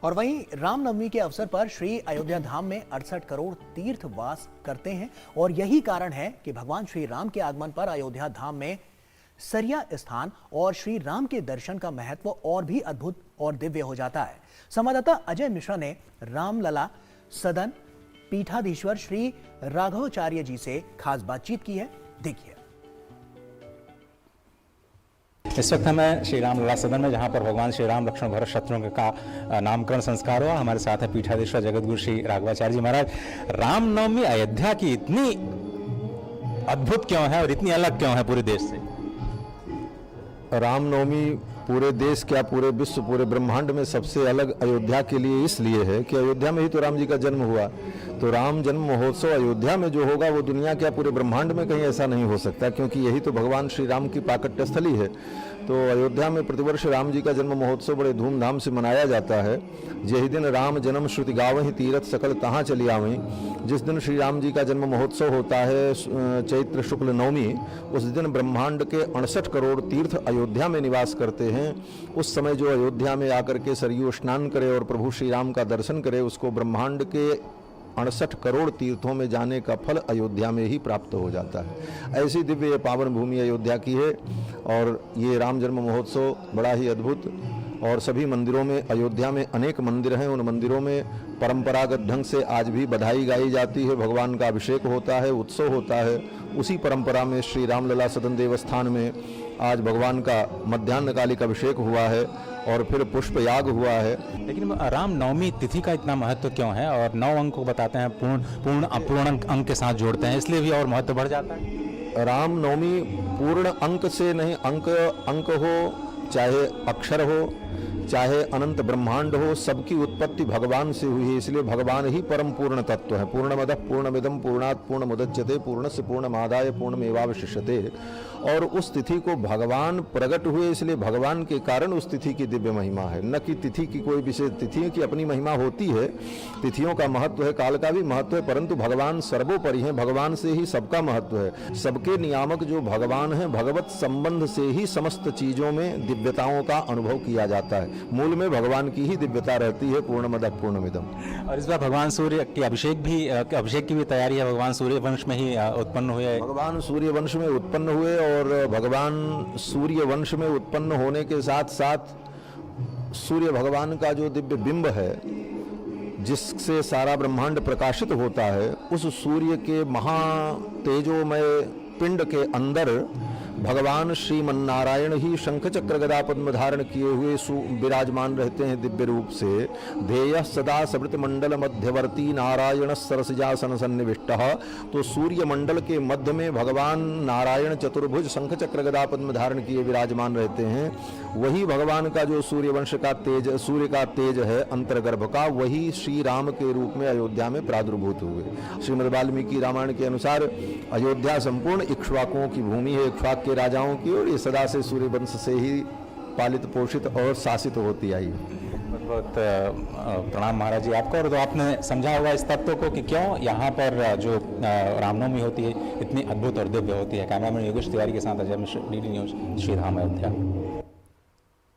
और वहीं रामनवमी के अवसर पर श्री अयोध्या धाम में 68 करोड़ तीर्थ वास करते हैं और यही कारण है कि भगवान श्री राम के आगमन पर अयोध्या धाम में सरिया स्थान और श्री राम के दर्शन का महत्व और भी अद्भुत और दिव्य हो जाता है। संवाददाता अजय मिश्रा ने रामलला सदन पीठाधीश्वर श्री राघवाचार्य जी से खास बातचीत की है, देखिए। इस वक्त हमें श्री रामलला सदन में, जहां पर भगवान श्री राम लक्ष्मण भरत शत्रुघ्न का नामकरण संस्कार हुआ। हमारे साथ है पीठाधीश्वर जगतगुरु श्री राघवाचार्य जी महाराज। रामनवमी अयोध्या की इतनी अद्भुत क्यों है और इतनी अलग क्यों है पूरे देश से? रामनवमी पूरे देश क्या, पूरे विश्व, पूरे ब्रह्मांड में सबसे अलग अयोध्या के लिए इसलिए है कि अयोध्या में ही तो राम जी का जन्म हुआ। तो राम जन्म महोत्सव अयोध्या में जो होगा वो दुनिया क्या, पूरे ब्रह्मांड में कहीं ऐसा नहीं हो सकता, क्योंकि यही तो भगवान श्री राम की प्राकट्य स्थली है। तो अयोध्या में प्रतिवर्ष राम जी का जन्म महोत्सव बड़े धूमधाम से मनाया जाता है। यही दिन राम जन्म श्रुति गावहीं, तीरथ सकल तहाँ चली आवहीं। जिस दिन श्री राम जी का जन्म महोत्सव होता है चैत्र शुक्ल नवमी, उस दिन ब्रह्मांड के 68 करोड़ तीर्थ अयोध्या में निवास करते हैं। उस समय जो अयोध्या में आकर के सरयू स्नान करे और प्रभु श्री राम का दर्शन करे, उसको ब्रह्मांड के 68 करोड़ तीर्थों में जाने का फल अयोध्या में ही प्राप्त हो जाता है। ऐसी दिव्य पावन भूमि अयोध्या की है और ये राम जन्म महोत्सव बड़ा ही अद्भुत। और सभी मंदिरों में, अयोध्या में अनेक मंदिर हैं, उन मंदिरों में परंपरागत ढंग से आज भी बधाई गाई जाती है, भगवान का अभिषेक होता है, उत्सव होता है। उसी परंपरा में श्री रामलला सदन देवस्थान में आज भगवान का मध्याह्नकालिक अभिषेक हुआ है और फिर पुष्प याग हुआ है। लेकिन रामनवमी तिथि का इतना महत्व क्यों है? और 9 अंक को बताते हैं, पूर्ण अंक के साथ जोड़ते हैं, इसलिए भी और महत्व बढ़ जाता है। रामनवमी पूर्ण अंक से नहीं, अंक हो चाहे अक्षर हो चाहे अनंत ब्रह्मांड हो, सबकी उत्पत्ति भगवान से हुई है। इसलिए भगवान ही परम पूर्ण तत्व है। पूर्णमदः पूर्णमिदं पूर्णात् पूर्णमुदच्यते पूर्णस्य पूर्णमादाय पूर्णमेवावशिष्यते। और उस तिथि को भगवान प्रकट हुए, इसलिए भगवान के कारण उस तिथि की दिव्य महिमा है। न कि तिथि की कोई विशेष, तिथियों की अपनी महिमा होती है, तिथियों का महत्व है, काल का भी महत्व है, परंतु भगवान सर्वोपरि है। भगवान से ही सबका महत्व है। सबके नियामक जो भगवान है, भगवत संबंध से ही समस्त चीजों में दिव्यताओं का अनुभव किया जाता है। मूल में भगवान की ही दिव्यता रहती है। पूर्णमदः पूर्णमिदम्। और इस बार भगवान सूर्य की अभिषेक की भी तैयारी है। भगवान सूर्य वंश में ही उत्पन्न हुए। भगवान सूर्य वंश में उत्पन्न हुए और भगवान सूर्य वंश में उत्पन्न होने के साथ साथ सूर्य भगवान का जो दिव्य बिंब है, जिससे सारा ब्रह्मांड प्रकाशित होता है, उस सूर्य के महा तेजोमय पिंड के अंदर भगवान श्रीमन्नारायण ही शंख चक्र गदा पद्म धारण किए हुए विराजमान रहते हैं दिव्य रूप से। ध्येय सदा सवृत मंडल मध्यवर्ती नारायण सरसिजासन सन्निविष्टः। तो सूर्य मंडल के मध्य में भगवान नारायण चतुर्भुज शंख चक्र गदा पद्म धारण किए विराजमान रहते हैं। वही भगवान का जो सूर्यवंश का तेज, सूर्य का तेज है अंतर्गर्भ का, वही श्री राम के रूप में अयोध्या में प्रादुर्भूत हुए। श्रीमद् वाल्मीकि रामायण के अनुसार अयोध्या संपूर्ण इक्ष्वाकुओं की भूमि है, इक्ष्वाक के राजाओं की, और ये सदा से सूर्य वंश से ही पालित पोषित और शासित होती आई। बहुत बहुत प्रणाम महाराज जी आपको। और तो आपने समझा होगा इस तत्व को कि क्यों यहाँ पर जो रामनवमी होती है इतनी अद्भुत और दिव्य होती है। कैमरामैन योगेश तिवारी के साथ अजय मिश्र, डीडी न्यूज, श्री धाम अयोध्या।